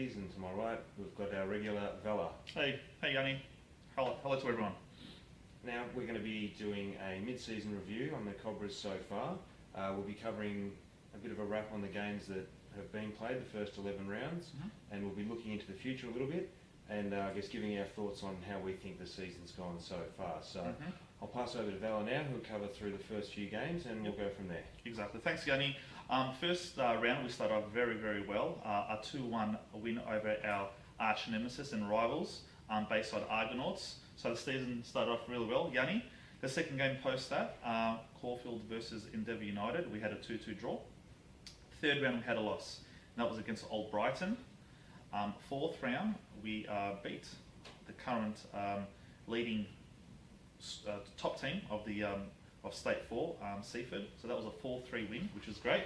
C's, and to my right we've got our regular Vela. Hey Yanni. Hello to everyone. Now we're going to be doing a mid-season review on the Cobras so far. We'll be covering a bit of a wrap on the games that have been played, the first 11 rounds, and we'll be looking into the future a little bit, and I guess giving our thoughts on how we think the season's gone so far. So I'll pass over to Vala now, who'll cover through the first few games, and we'll go from there. Exactly. Thanks, Yanni. First round we started off very well. A 2-1 win over our arch nemesis and rivals, Bayside Argonauts. So the season started off really well. Yanni, the second game post that, Caulfield versus Endeavour United, we had a 2-2 draw. Third round we had a loss, and that was against Old Brighton. Fourth round we beat the current leading top team of the of State 4, Seaford. So that was a 4-3 win, which was great.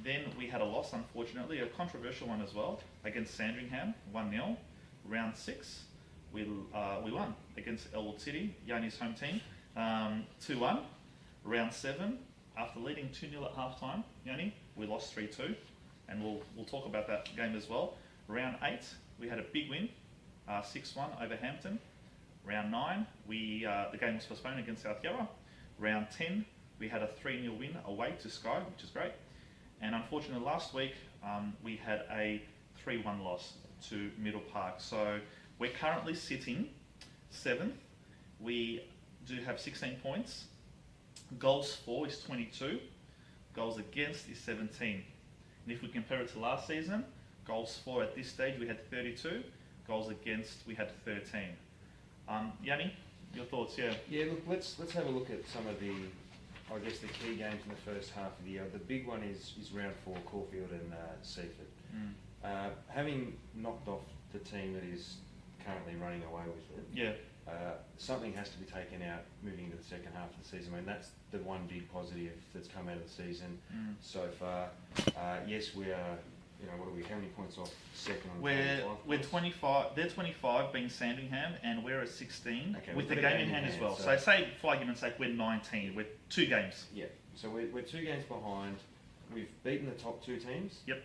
Then we had a loss, unfortunately, a controversial one as well, against Sandringham, 1-0. Round 6, we won against Elwood City, Yanni's home team, 2-1. Round 7, after leading 2-0 at half time, Yanni, we lost 3-2, and we'll talk about that game as well. Round 8, we had a big win, 6-1 over Hampton. Round 9, the game was postponed against South Yarra. Round 10, we had a 3-0 win away to Sky, which is great. And unfortunately, last week we had a 3-1 loss to Middle Park. So we're currently sitting 7th. We do have 16 points. Goals for is 22. Goals against is 17. And if we compare it to last season, goals for at this stage we had 32. Goals against we had 13. Yanni, your thoughts? Yeah. Yeah. Look, let's have a look at some of the, I guess, the key games in the first half of the year. The big one is round 4, Caulfield and Seaford. Having knocked off the team that is currently running away with it, something has to be taken out moving into the second half of the season. I mean, that's the one big positive that's come out of the season so far. Yes, we are. You know, what are we? How many points off second? We're 25. They're 25, being Sandringham, and we're at 16 with the game in hand as well. So say, for argument's sake, we're 19. We're 2 games. Yeah. So we're 2 games behind. We've beaten the top 2 teams. Yep.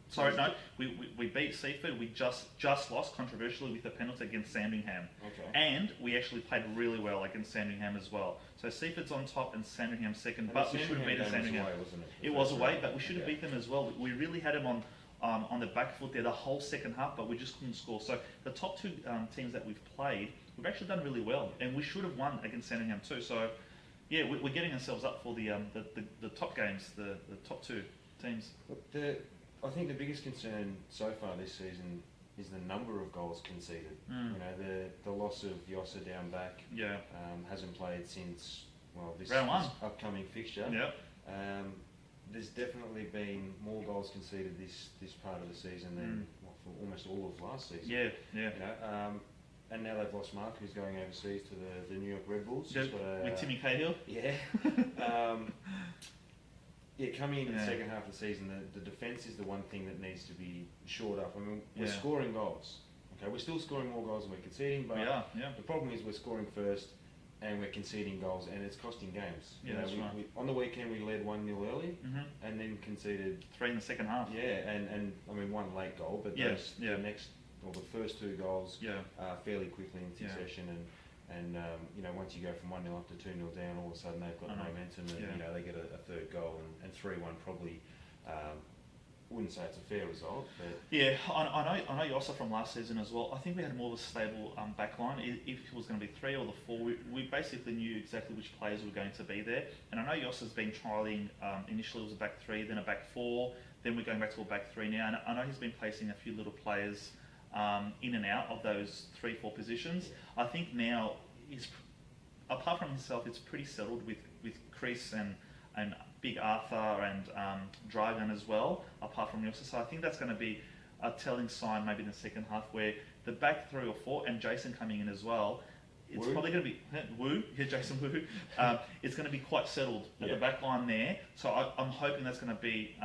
Sorry, no. We beat Seaford. We just lost controversially with a penalty against Sandringham. Okay. And we actually played really well against Sandringham as well. So Seaford's on top and Sandringham second, but we should have beaten Sandringham. It was away, but we should have beat them as well. We really had them on the back foot there the whole second half, but we just couldn't score. So the top 2 teams that we've played, we've actually done really well, and we should have won against Sandringham too. So yeah, we're getting ourselves up for the top games, the top 2 teams. Look, I think the biggest concern so far this season is the number of goals conceded. You know, the loss of Yossa down back. Hasn't played since this upcoming fixture. There's definitely been more goals conceded this part of the season than for almost all of last season. You know, and now they've lost Mark, who's going overseas to the New York Red Bulls. With Timmy Cahill. Coming into the second half of the season, the defence is the one thing that needs to be shored up. I mean, we're scoring goals. Okay, we're still scoring more goals than we're conceding, but the problem is we're scoring first and we're conceding goals, and it's costing games. That's right. On the weekend, we led 1-0 early and then conceded 3 in the second half. And I mean, 1 late goal, but the first 2 goals fairly quickly in succession. And you know, once you go from 1-0 up to 2-0 down, all of a sudden they've got momentum, and you know, they get a third goal, and 3-1 probably wouldn't say it's a fair result, but I know Yossa from last season as well. I think we had more of a stable back line. If it was going to be 3 or the 4, we basically knew exactly which players were going to be there. And I know Yossa's been trialling. Initially it was a back 3, then a back 4, then we're going back to a back 3 now. And I know he's been placing a few little players in and out of those 3-4 positions. I think now, apart from himself, it's pretty settled with Chris and Big Arthur and Dragon as well, apart from Yossa. So I think that's going to be a telling sign maybe in the second half, where the back 3 or 4, and Jason coming in as well, it's probably going to be Jason Wu. It's going to be quite settled at the back line there. So I'm hoping that's going to be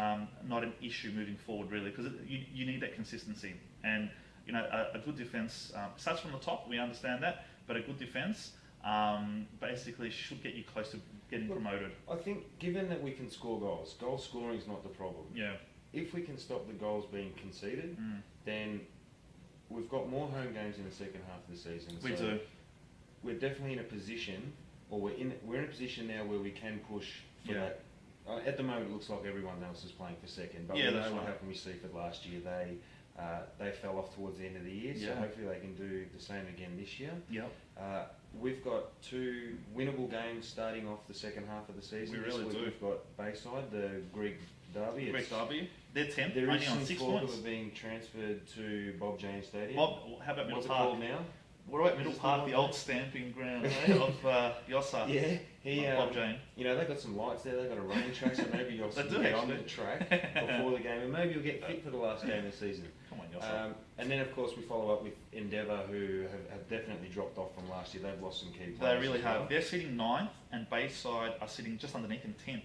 not an issue moving forward, really, because you need that consistency. And you know, a good defence starts from the top. We understand that, but a good defence basically should get you close to getting promoted. I think, given that we can score goals, goal scoring is not the problem. if we can stop the goals being conceded, then we've got more home games in the second half of the season. We do. We're definitely in a position, or we're in a position now where we can push for that. At the moment, it looks like everyone else is playing for second, but we know what happened with Seaford last year. They fell off towards the end of the year, so hopefully they can do the same again this year. Yep. We've got 2 winnable games starting off the second half of the season. We really do. We've got Bayside, the Greek Derby. They're 10th, There only is on some 6 talk points. of it being transferred to Bob James Stadium. Bob, how about Middle What's Park? it called now? What about Middle Park, the old stamping ground of Yossa? Yeah, Bob Jane. You know, they've got some lights there, they've got a running track, so maybe you'll get on the track before the game, and maybe you'll get fit for the last game of the season. Come on, Yossa. And then, of course, we follow up with Endeavour, who have definitely dropped off from last year. They've lost some key players. They really have. They're sitting 9th, and Bayside are sitting just underneath in 10th.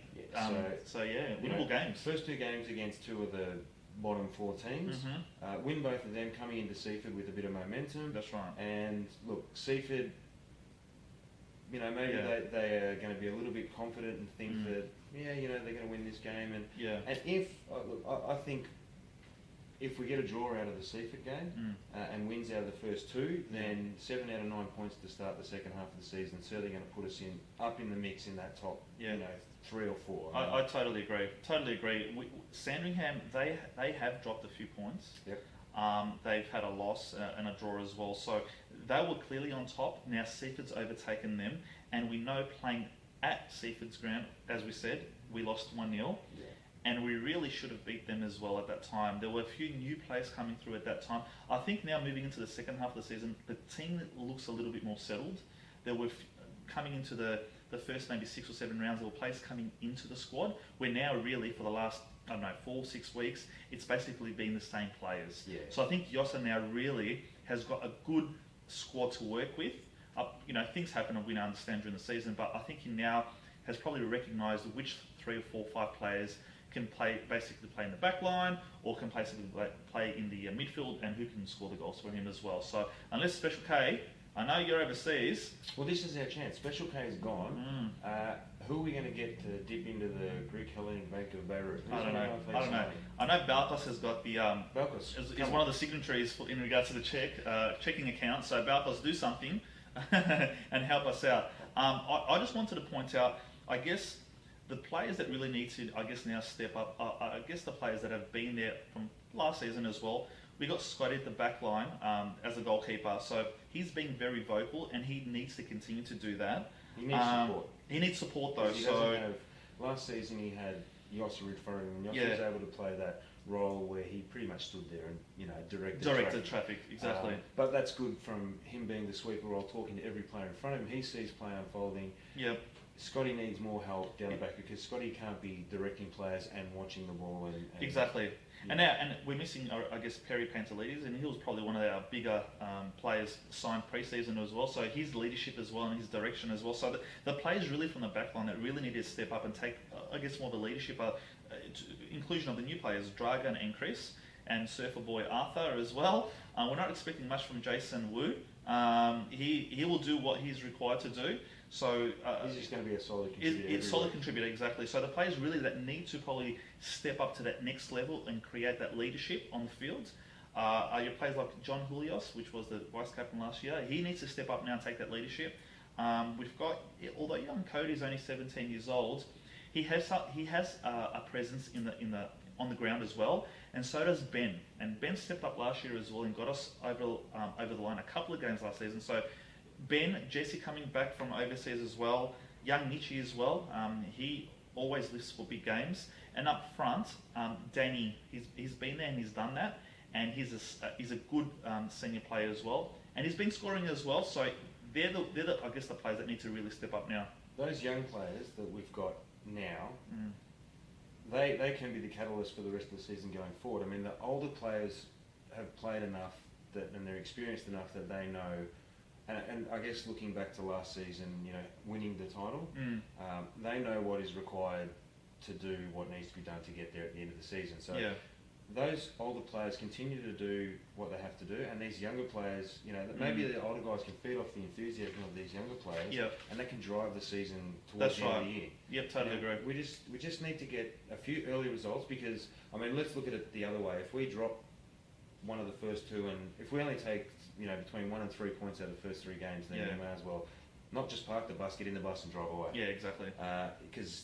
Winnable games. First 2 games against 2 of the bottom 4 teams. Win both of them, coming into Seaford with a bit of momentum. That's right. And look, Seaford, you know, maybe they are going to be a little bit confident and think that, you know, they're going to win this game. And if, I think, if we get a draw out of the Seaford game and wins out of the first 2, then 7 out of 9 points to start the second half of the season, certainly going to put us up in the mix in that top, you know, 3 or 4. I totally agree. Sandringham, they have dropped a few points. Yep. They've had a loss and a draw as well. So they were clearly on top. Now Seaford's overtaken them. And we know playing at Seaford's ground, as we said, we lost 1-0. Yeah. And we really should have beat them as well at that time. There were a few new players coming through at that time. I think now moving into the second half of the season, the team looks a little bit more settled. There were coming into the first maybe 6 or 7 rounds, there were players coming into the squad. We're now really, for the last, 4-6 weeks, it's basically been the same players. Yeah. So I think Yossa now really has got a good squad to work with. Things happen, and we understand during the season, but I think he now has probably recognised which 3 or 4 or 5 players can basically play in the back line, or can basically play in the midfield, and who can score the goals for him as well. So unless Special K, I know you're overseas. Well, this is our chance. Special K is gone. Who are we going to get to dip into the Greek Hellenic Bank of Beirut? I don't know. I know Balkos has got the Balkos is one of the signatories in regards to the checking account. So Balkos, do something and help us out. I just wanted to point out, I guess, the players that really need to, now step up are, the players that have been there from last season as well. We got Scotty at the back line as a goalkeeper, so he's being very vocal, and he needs to continue to do that. He needs support. He needs support though. Last season he had Yossa in front of him. Yossa was able to play that role where he pretty much stood there and directed traffic. Exactly. But that's good from him being the sweeper role, talking to every player in front of him. He sees play unfolding. Yep. Scotty needs more help down the back, because Scotty can't be directing players and watching the ball. And exactly. And we're missing, Perry Pantelides, and he was probably one of our bigger players signed pre-season as well. So his leadership as well, and his direction as well. So the players really from the back line that really need to step up and take, more of the leadership. Inclusion of the new players, Dragan and Chris, and Surfer Boy Arthur as well. We're not expecting much from Jason Wu. He will do what he's required to do. So he's just going to be a solid contributor. Solid contributor, exactly. So the players really that need to probably step up to that next level and create that leadership on the field are your players like John Julios, which was the vice captain last year. He needs to step up now and take that leadership. We've got, although young Cody's only 17 years old, he has a presence on the ground as well, and so does Ben. And Ben stepped up last year as well and got us over the line a couple of games last season. So Ben, Jesse coming back from overseas as well, young Nietzsche as well. He always lifts for big games. And up front, Danny, he's been there and he's done that, and he's a good senior player as well, and he's been scoring as well. So they're the the players that need to really step up now. Those young players that we've got now, they can be the catalyst for the rest of the season going forward. I mean, the older players have played enough and they're experienced enough that they know. And I guess looking back to last season, winning the title, they know what is required to do what needs to be done to get there at the end of the season. So those older players continue to do what they have to do, and these younger players, you know, that maybe the older guys can feed off the enthusiasm of these younger players, and they can drive the season towards the end of the year. Yep, totally agree. We just need to get a few early results because, I mean, let's look at it the other way. If we drop one of the first two, and if we only take, you know, between 1 and 3 points out of the first 3 games, then we may as well not just park the bus, get in the bus and drive away. Yeah, exactly. Because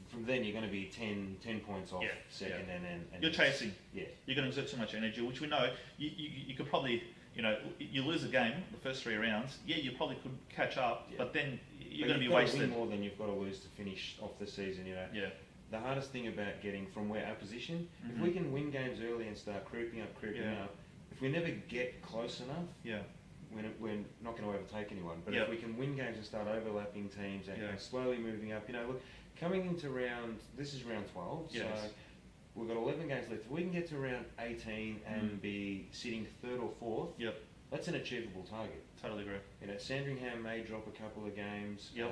from then you're going to be 10 points off second, and you're chasing. Yeah, you're going to exert too much energy, which we know you could probably, you know, you lose a game the first 3 rounds. Yeah, you probably could catch up, but then you're going to be wasted. Win more than you've got to lose to finish off the season. You know. Yeah. The hardest thing about getting from where our position, if we can win games early and start creeping up, if we never get close enough, we're not going to overtake anyone. But if we can win games and start overlapping teams and slowly moving up, you know, look, coming into this is round 12, so we've got 11 games left. If we can get to round 18 and be sitting 3rd or 4th, that's an achievable target. Totally agree. You know, Sandringham may drop a couple of games. Middle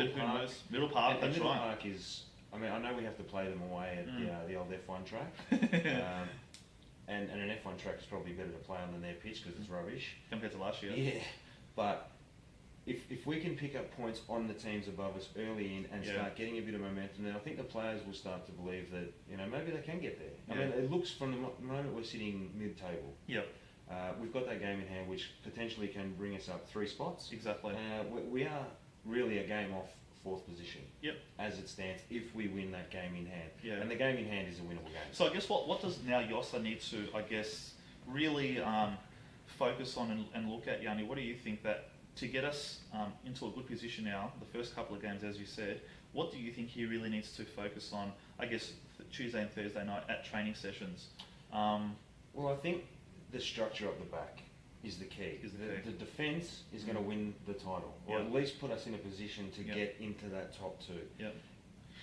Park, Middle that's right. Park is, I mean, I know we have to play them away at the old F1 track. And an F1 track is probably better to play on than their pitch because it's rubbish. Compared to last year. Yeah, but if we can pick up points on the teams above us early in and start getting a bit of momentum, then I think the players will start to believe that, you know, maybe they can get there. I mean, it looks from the moment we're sitting mid-table. We've got that game in hand which potentially can bring us up 3 spots. Exactly. We are really a game off 4th position. As it stands, if we win that game in hand. And the game in hand is a winnable game. So I guess what does now Yossa need to, I guess, really focus on and look at, Yanni? What do you think that to get us into a good position now, the first couple of games, as you said, what do you think he really needs to focus on, I guess, Tuesday and Thursday night at training sessions? Well, I think the structure up the back is the key. The defence is going to win the title, or at least put us in a position to get into that top 2.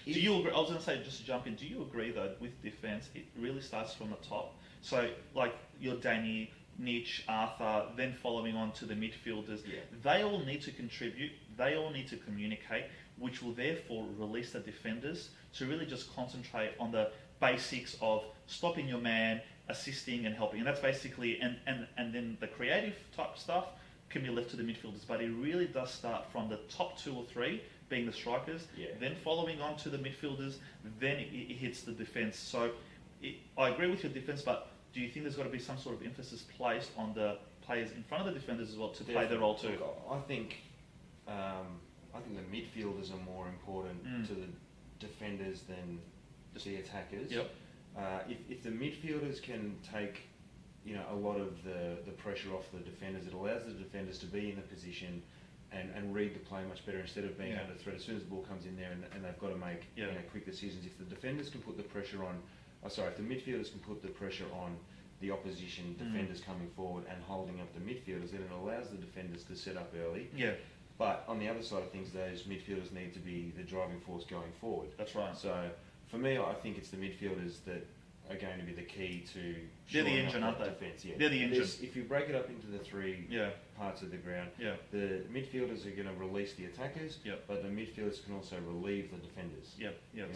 Do you agree? I was going to say, just to jump in, do you agree though, with defence, it really starts from the top? So, like your Danny, Nitch, Arthur, then following on to the midfielders, they all need to contribute, they all need to communicate, which will therefore release the defenders to really just concentrate on the basics of stopping your man, assisting and helping, and that's basically, and then the creative type stuff can be left to the midfielders, but it really does start from the top 2 or 3 being the strikers, then following on to the midfielders, then it hits the defence. So I agree with your defence, but do you think there's got to be some sort of emphasis placed on the players in front of the defenders as well to play their role too? Look, I think the midfielders are more important to the defenders than the attackers. If the midfielders can take, you know, a lot of the pressure off the defenders, it allows the defenders to be in the position and read the play much better instead of being under threat as soon as the ball comes in there and they've got to make you know, quick decisions. If the defenders can put the pressure on, if the midfielders can put the pressure on the opposition defenders coming forward and holding up the midfielders, then it allows the defenders to set up early. But on the other side of things, those midfielders need to be the driving force going forward. That's right. So for me, I think it's the midfielders that are going to be the key to. They're the engine, aren't they? Defence, They're the engine. If you break it up into the 3 parts of the ground, the midfielders are going to release the attackers, but the midfielders can also relieve the defenders.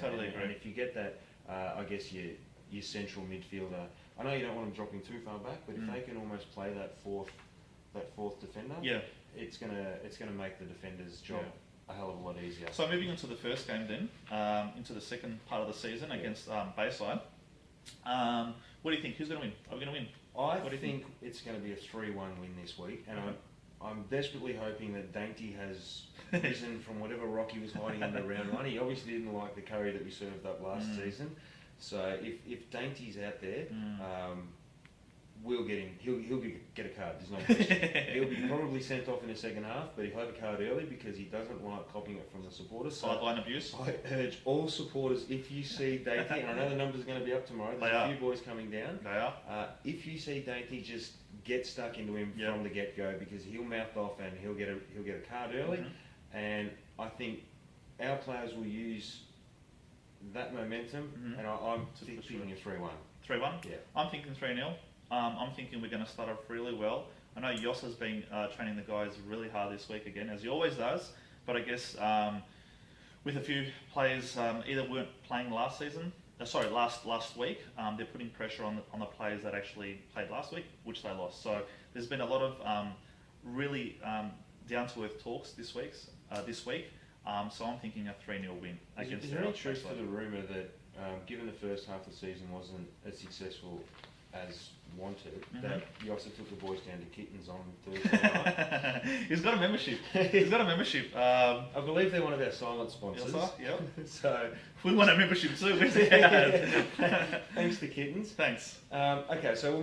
Totally agree. And if you get that, I guess your central midfielder. I know you don't want them dropping too far back, but if they can almost play that fourth defender, it's gonna make the defender's job a hell of a lot easier. So moving into the first game then, into the second part of the season against Bayside. What do you think? Who's going to win? Are we going to win? I think it's going to be a 3-1 win this week, and I'm desperately hoping that Dainty has risen from whatever rock he was hiding under round 1. He obviously didn't like the curry that we served up last season. So if Dainty's out there, we'll get him. He'll get a card. There's no question. He'll be probably sent off in the second half, but he'll have a card early because he doesn't like copying it from the supporters. Sideline abuse. I urge all supporters, if you see Dainty, and I know the numbers are going to be up tomorrow. There's a few boys coming down. They are. If you see Dainty, just get stuck into him from the get-go because he'll mouth off and he'll get a card early. And I think our players will use that momentum, and I'm thinking a 3-1. 3-1? Yeah. I'm thinking 3-0. I'm thinking we're going to start off really well. I know Yossa's been training the guys really hard this week again, as he always does. But I guess with a few players either weren't playing last season last week. They're putting pressure on the players that actually played last week, which they lost. So there's been a lot of really down to earth talks this week. So I'm thinking a 3-0 win against. Is there any truth to the rumour that, given the first half of the season wasn't as successful as wanted, that you also took the boys down to Kittens on Thursday night? He's got a membership. I believe they're one of our silent sponsors. Yep. So we want a membership too. Thanks to Kittens. Thanks. Okay, so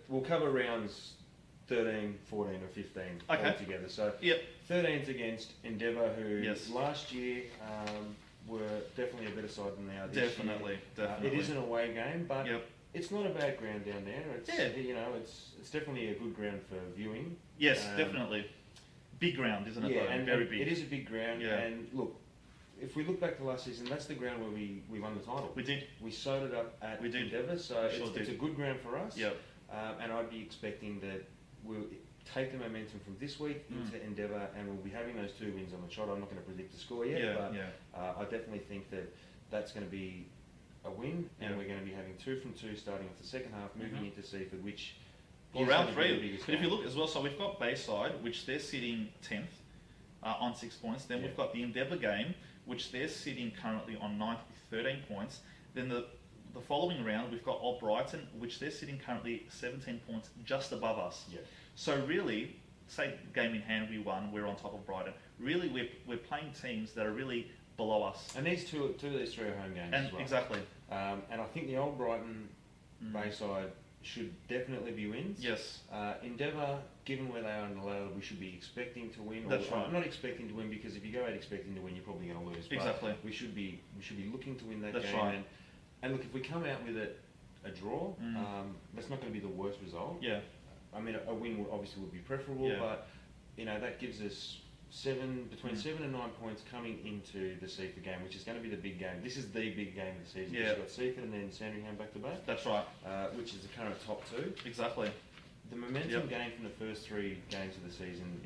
we'll cover rounds 13, 14 or 15 altogether. So 13's against Endeavour, who last year were definitely a better side than they are this year. Definitely. It is an away game, but it's not a bad ground down there. It's definitely a good ground for viewing. Yes, definitely. Big ground, isn't it? Yeah, and very big. It is a big ground. Yeah. And look, if we look back to last season, that's the ground where we won the title. We did. We sewed it up at Endeavour, so it's a good ground for us. Yep. And I'd be expecting that we'll take the momentum from this week into Endeavour, and we'll be having those 2 wins on the trot. I'm not going to predict the score yet, but I definitely think that that's going to be a win, and we're going to be having 2 from 2 starting off the second half, moving into Seaford, which round 3. But if you look as well, so we've got Bayside, which they're sitting 10th on 6 points. Then we've got the Endeavour game, which they're sitting currently on 9th with 13 points. Then the following round, we've got Old Brighton, which they're sitting currently 17 points just above us. Yeah. So really, say game in hand we won, we're on top of Brighton. Really, we're playing teams that are really below us. And these two of these 3 are home games as well. Exactly. And I think the Old Brighton Bayside should definitely be wins. Yes. Endeavour, given where they are in the ladder, we should be expecting to win. That's right. Not expecting to win, because if you go out expecting to win, you're probably going to lose. Exactly. But we should be looking to win that That's game. Right. And look, if we come out with a draw, that's not going to be the worst result. Yeah. I mean, a win would be preferable, but that gives us between 7 and 9 points coming into the Seaford game, which is going to be the big game. This is the big game of the season. Yeah. You've got Seaford and then Sandringham back to back. That's right. Which is the current top 2. Exactly. The momentum gained from the first 3 games of the season,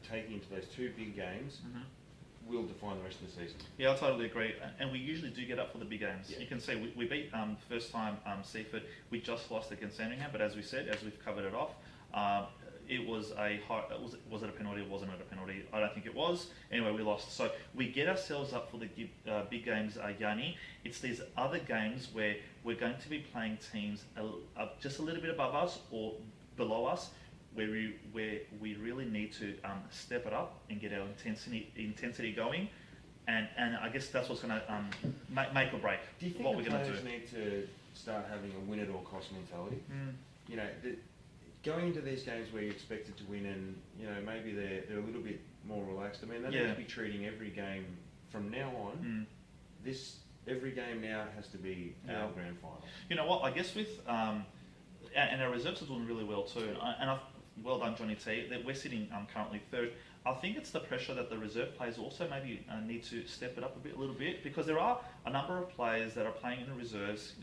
taking into those 2 big games, will define the rest of the season. Yeah, I totally agree. And we usually do get up for the big games. Yeah. You can see we beat first time Seaford. We just lost against Sandringham, but as we said, as we've covered it off, it was was it a penalty or wasn't it a penalty? I don't think it was. Anyway, we lost. So we get ourselves up for the big games, Yanni. It's these other games where we're going to be playing teams just a little bit above us or below us, where we really need to step it up and get our intensity going. And I guess that's what's going to make or break do you think what we're going to do. Players need to start having a win at all cost mentality? You know, going into these games where you're expected to win, and maybe they're a little bit more relaxed. I mean, they need to be treating every game from now on. Every game now has to be our grand final. You know what? I guess with and our reserves are doing really well too. Well done, Johnny T. We're sitting currently 3rd. I think it's the pressure that the reserve players also maybe need to step it up a little bit, because there are a number of players that are playing in the reserves.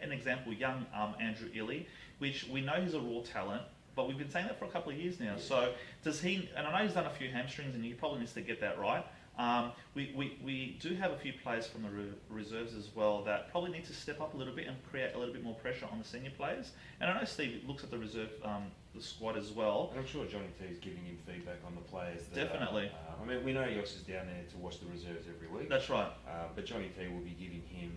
An example, young Andrew Illy, which we know he's a raw talent, but we've been saying that for a couple of years now. So does he? And I know he's done a few hamstrings, and he probably needs to get that right. We do have a few players from the reserves as well that probably need to step up a little bit and create a little bit more pressure on the senior players. And I know Steve looks at the reserve the squad as well. And I'm sure Johnny T is giving him feedback on the players. Definitely. I mean, we know Yoss is down there to watch the reserves every week. That's right. But Johnny T will be giving him,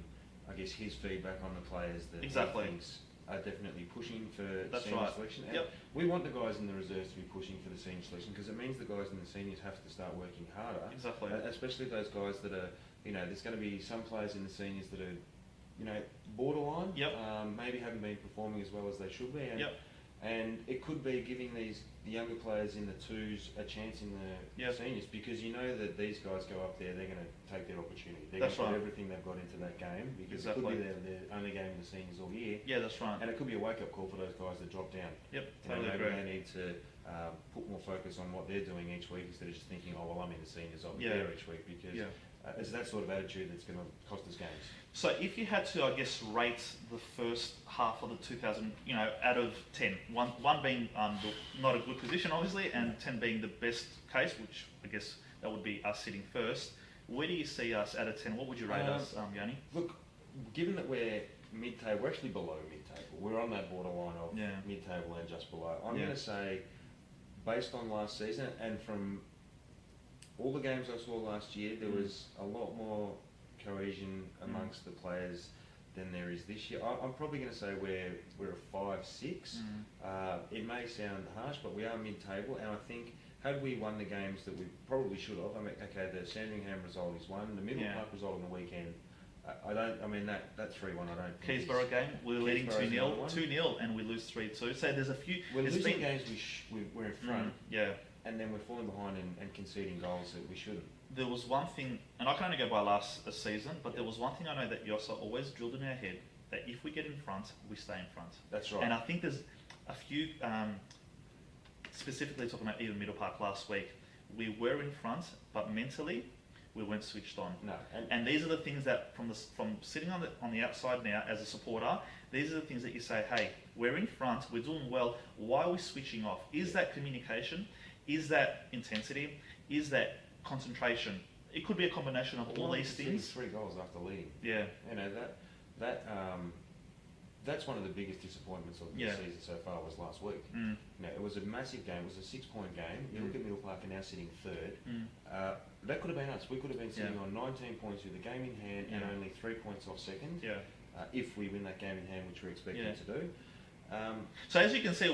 I guess, his feedback on the players that he thinks are definitely pushing for senior selection. And we want the guys in the reserves to be pushing for the senior selection, because it means the guys in the seniors have to start working harder. Exactly. Especially those guys that are, there's going to be some players in the seniors that are, borderline. Maybe haven't been performing as well as they should be. And it could be giving the younger players in the 2s a chance in the seniors, because that these guys go up there, they're going to take their opportunity. They're going to put everything they've got into that game, because it could be their only game in the seniors all year. Yeah, that's right. And it could be a wake-up call for those guys that drop down. Totally maybe agree. they need to put more focus on what they're doing each week, instead of just thinking, oh, well, I'm in the seniors, I'll be there each week, because it's that sort of attitude that's going to cost us games. So if you had to, I guess, rate the first half of the 2000, out of 10, one being not a good position, obviously, and 10 being the best case, which I guess that would be us sitting first, where do you see us out of 10? What would you rate us, Yanni? Look, given that we're mid-table, we're actually below mid-table. We're on that borderline of mid-table and just below. I'm going to say, based on last season and from all the games I saw last year, there was a lot more cohesion amongst the players than there is this year. I'm probably going to say we're a 5-6. It may sound harsh, but we are mid-table, and I think had we won the games that we probably should have, I mean, okay, the Sandringham result is one, the Middle Park result on the weekend, that 3-1, I don't think Keysborough game, we're leading 2-0, 2-0, 2-0, and we lose 3-2. So there's a few. We're losing games we're in front, and then we're falling behind and conceding goals that we shouldn't. There was one thing, and I can only go by last season, but there was one thing I know that Yossa always drilled in our head, that if we get in front, we stay in front. That's right. And I think there's a few, specifically talking about even Middle Park last week, we were in front, but mentally, we weren't switched on. No. And these are the things that, from sitting on the outside now as a supporter, these are the things that you say, hey, we're in front, we're doing well, why are we switching off? Is that communication? Is that intensity? Is that concentration? It could be a combination of all these things. 3 goals after leading. Yeah. You know, that's one of the biggest disappointments of the season so far was last week. You know, it was a massive game. It was a 6-point game. You look at Middle Park and now sitting third. That could have been us. We could have been sitting on 19 points with the game in hand and only 3 points off second. If we win that game in hand, which we're expecting to do. So as you can see,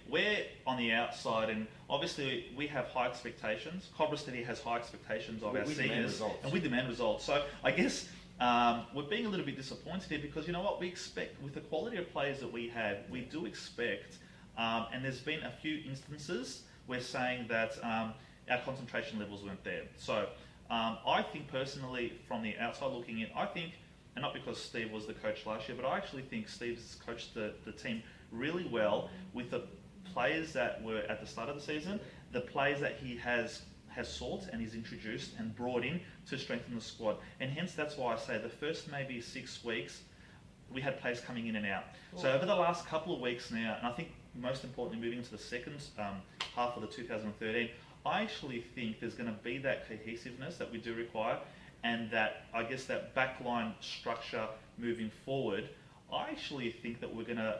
we're on the outside, and obviously we have high expectations. Cobras TV has high expectations of our seniors, and we demand results. So I guess we're being a little bit disappointed here because you know what, we expect with the quality of players that we had, we do expect, and there's been a few instances where saying that our concentration levels weren't there. So I think personally, from the outside looking in, I think, and not because Steve was the coach last year, but I actually think Steve's coached the team really well with the players that were at the start of the season, the players that he has sought and he's introduced and brought in to strengthen the squad. And hence that's why I say the first maybe 6 weeks, we had players coming in and out. So over the last couple of weeks now, and I think most importantly moving into the second half of the 2013, I actually think there's going to be that cohesiveness that we do require, and that, I guess, that backline structure moving forward. I actually think that we're going to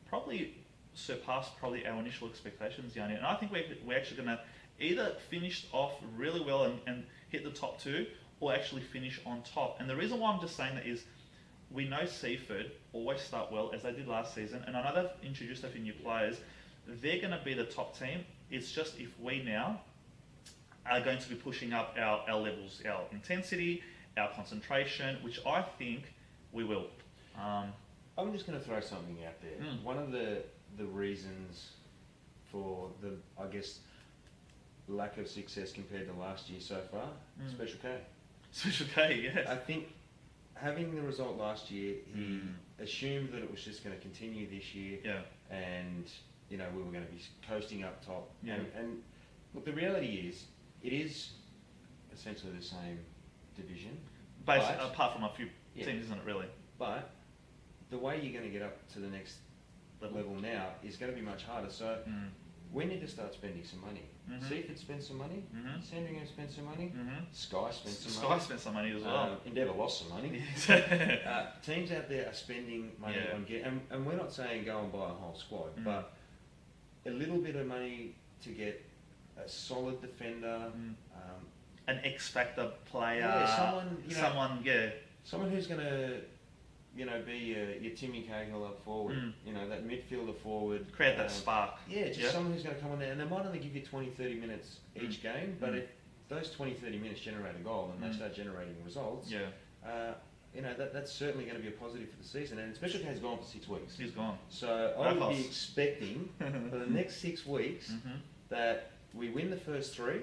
probably surpass our initial expectations, Yanni. And I think we're actually going to either finish off really well and hit the top 2, or actually finish on top. And the reason why I'm just saying that is we know Seaford always start well, as they did last season, and I know they've introduced a few new players. They're going to be the top team. It's just if we now are going to be pushing up our levels, our intensity, our concentration, which I think we will. I'm just going to throw something out there. One of the reasons for the, I guess, lack of success compared to last year so far, Special K. Special K, yes. I think having the result last year, he assumed that it was just going to continue this year, and you know we were going to be coasting up top. And look, the reality is, it is essentially the same division, apart from a few teams, isn't it really? But the way you're going to get up to the next level now is going to be much harder. So we need to start spending some money. Seaford spends some money. Sandringham spends some money. Sky spends some money. Sky spends some money as well. Endeavour lost some money. Teams out there are spending money on and we're not saying go and buy a whole squad, but a little bit of money to get a solid defender, an X-factor player, someone who's going to, you know, be your Timmy Cahill up forward, you know, that midfielder forward. Create that spark. Someone who's going to come on there, and they might only give you 20-30 minutes each game, but if those 20-30 minutes generate a goal and they start generating results, you know, that's certainly going to be a positive for the season. And Special K has gone for 6 weeks. He's gone. So I would be expecting for the next 6 weeks that we win the first 3.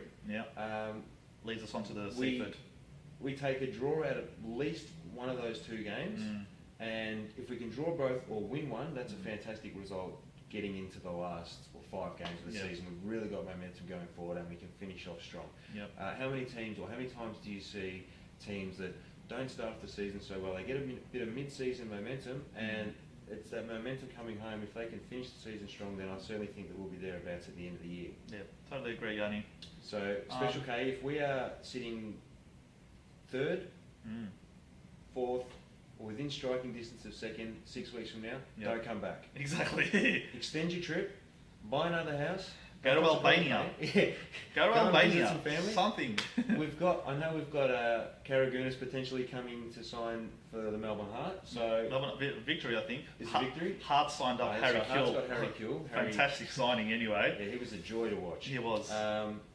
Leads us on to the Seaford. We take a draw out of at least one of those 2 games. And if we can draw both or win one, that's a fantastic result getting into the last 5 games of the season. We've really got momentum going forward and we can finish off strong. How many teams or how many times do you see teams that don't start off the season so well, they get a bit of mid-season momentum and it's that momentum coming home. If they can finish the season strong, then I certainly think that we'll be thereabouts at the end of the year. Yeah, totally agree, Yanni. So, Special K, if we are sitting 3rd, 4th, or within striking distance of second 6 weeks from now, Yep. don't come back. Exactly. Extend your trip, buy another house. Go to Albania. Yeah. Go to and Albania. visit some family. Something. I know we've got Carragunas potentially coming to sign for the Melbourne Heart. So Victory, I think. Is it Victory? Hart signed up Oh, Harry so Hart's Kill. got Harry Kill. Fantastic signing anyway. Yeah, he was a joy to watch. He was.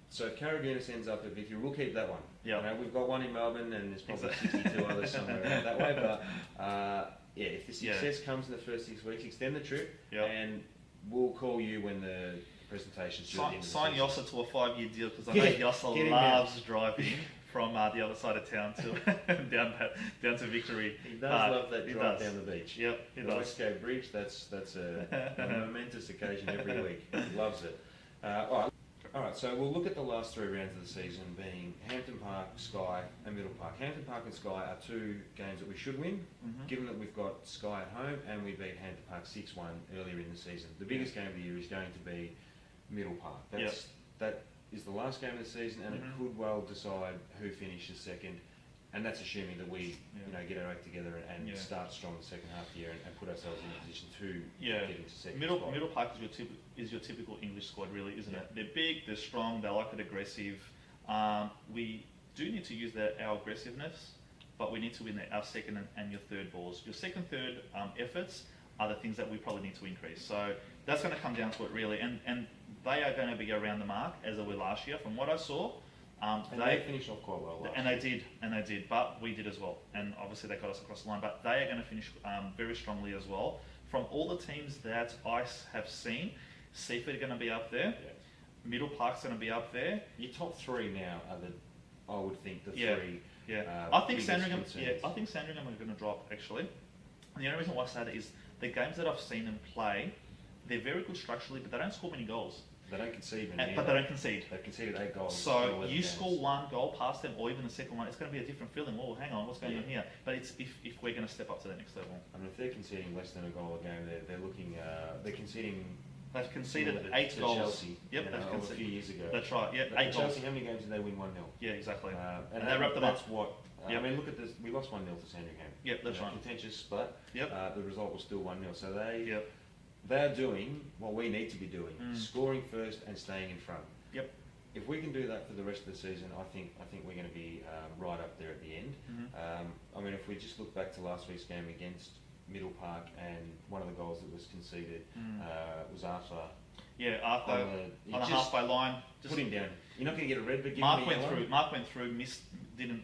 So if Carragunas ends up at Victory, we'll keep that one. Yeah. You know, we've got one in Melbourne, and there's probably Exactly. 62 others somewhere around that way. But yeah, if the success comes in the first 6 weeks, extend the trip, and we'll call you when the presentation's due at the end of the Sign season. Yossa to a 5-year deal, because I know Yossa loves driving from the other side of town to down to Victory. He does love that he drive does. down the beach. Yep, he the does. Westgate Bridge, that's a momentous occasion every week. He loves it. All right, so we'll look at the last 3 rounds of the season, being Hampton Park, Sky and Middle Park. Hampton Park and Sky are 2 games that we should win, given that we've got Sky at home and we beat Hampton Park 6-1 earlier in the season. The biggest game of the year is going to be Middle Park. That is the last game of the season, and it could well decide who finishes second. And that's assuming that we, get our act together and start strong the second half of the year and put ourselves in a position to get into second. Middle Park is your typical English squad, really, isn't it? They're big, they're strong, they like it aggressive. We do need to use our aggressiveness, but we need to win our second and your third balls. Your second, third efforts are the things that we probably need to increase. So that's going to come down to it, really. And they are going to be around the mark, as they were last year, from what I saw. And they finished off quite well last year. They did, but we did as well. And obviously they got us across the line, but they are going to finish very strongly as well. From all the teams that I have seen, Seaford are going to be up there. Yeah. Middle Park's going to be up there. Your top 3 now are I would think, the 3. I think biggest Sandringham. concerns. I think Sandringham are going to drop, actually. And the only reason why I say that is the games that I've seen them play, they're very good structurally, but they don't score many goals. They don't concede many. But they don't concede. They've conceded 8 goals. So you score 1 goal past them, or even the second one, it's going to be a different feeling. Oh, hang on, what's going on here? But it's if we're going to step up to the next level. I mean, if they're conceding less than a goal a game, they're looking. They're conceding. They've conceded to 8 goals. Chelsea, Yep, they've a conceded. few years ago. That's right. Yeah, But 8 goals. Chelsea, how many games did they win 1-0? Yeah, exactly. And they wrapped them up. That's what. I mean, look at this. We lost 1-0 to Sandringham. Yep, that's right. Contentious, but Yep. the result was still 1-0. So they. Yep. They're doing what we need to be doing, scoring first and staying in front. Yep. If we can do that for the rest of the season, I think we're going to be right up there at the end. I mean, if we just look back to last week's game against Middle Park, and one of the goals that was conceded was Arthur. Yeah, Arthur on the halfway line. Just put him down. You're not going to get a red, but give Mark him a went yellow. through. Mark went through. Missed. Didn't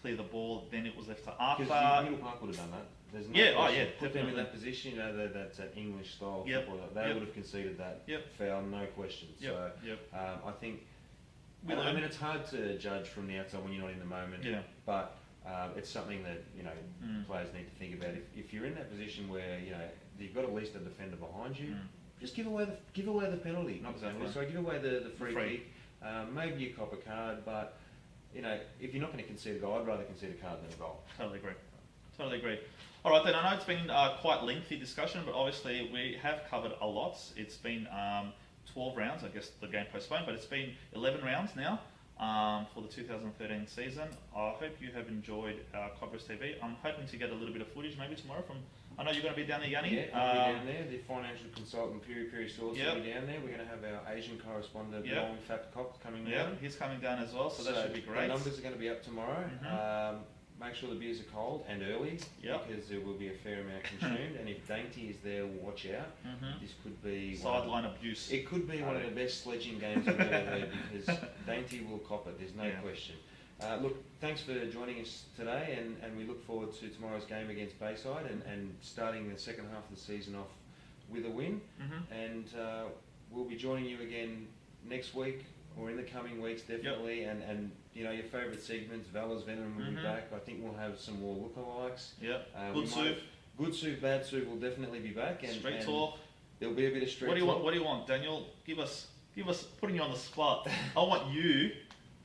clear the ball. Then it was left to Arthur. Because Middle Park would have done that. There's no Yeah, question. yeah, Put them in definitely. that position, that's an English style Yep, football. They would have conceded that foul, no question. So I think, I mean, it's hard to judge from the outside when you're not in the moment. Yeah. But it's something that players need to think about. If you're in that position where you've got at least a defender behind you, just give away the penalty. Not the penalty. Sorry, give away the free kick. Maybe you cop a card, but if you're not going to concede a goal, I'd rather concede a card than a goal. Totally agree. All right, then. I know it's been quite lengthy discussion, but obviously we have covered a lot. It's been 12 rounds. I guess the game postponed, but it's been 11 rounds now for the 2013 season. I hope you have enjoyed Cobras TV. I'm hoping to get a little bit of footage maybe tomorrow from. I know you're going to be down there, Yanni. Yeah, we'll be down there. The financial consultant, Piri Swords, will be down there. We're going to have our Asian correspondent, Long Fat Cock, coming down. Yeah, he's coming down as well, so that should be great. The numbers are going to be up tomorrow. Make sure the beers are cold and early, because there will be a fair amount consumed. And if Dainty is there, watch out. This could be sideline abuse. It could be one of the best sledging games I've ever heard, because Dainty will cop it. There's no question. Look, thanks for joining us today, and we look forward to tomorrow's game against Bayside and starting the second half of the season off with a win. And we'll be joining you again next week or in the coming weeks, definitely. And your favourite segments, Vala's Venom will be back. I think we'll have some more lookalikes. Good Sue, Bad Sue will definitely be back. And Street talk. There'll be a bit of street talk. What do you want, Daniel? Give us putting you on the spot. I want you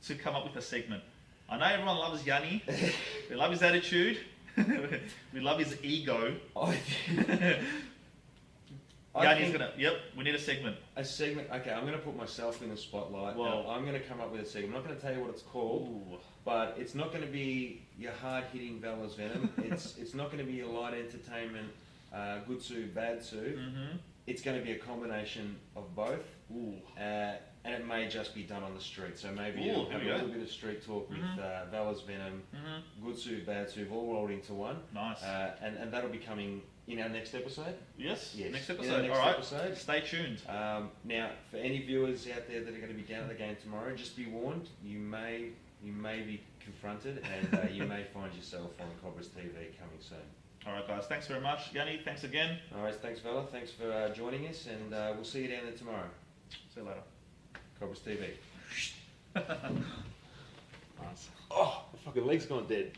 to come up with a segment. I know everyone loves Yanni. We love his attitude. We love his ego. Yanni's gonna. Yep, we need a segment. A segment. Okay, I'm going to put myself in the spotlight. Well, Now, I'm going to come up with a segment. I'm not going to tell you what it's called, but it's not going to be your hard-hitting Vala's Venom. It's not going to be your light entertainment, good sue, bad sue. Mm-hmm. It's going to be a combination of both. And it may just be done on the street. So maybe you'll have a little bit of street talk with Vala's Venom, good sue, bad sue, all rolled into one. Nice. And that'll be coming in our next episode. Yes. Next In our episode. next All right. episode. Stay tuned. Now, for any viewers out there that are going to be down at the game tomorrow, just be warned. You may be confronted, and you may find yourself on Cobras TV coming soon. All right, guys. Thanks very much, Yanni. Thanks again. All right, thanks, Vala. Thanks for joining us, and we'll see you down there tomorrow. See you later. Cobras TV. Nice. Oh, the fucking leg's gone dead.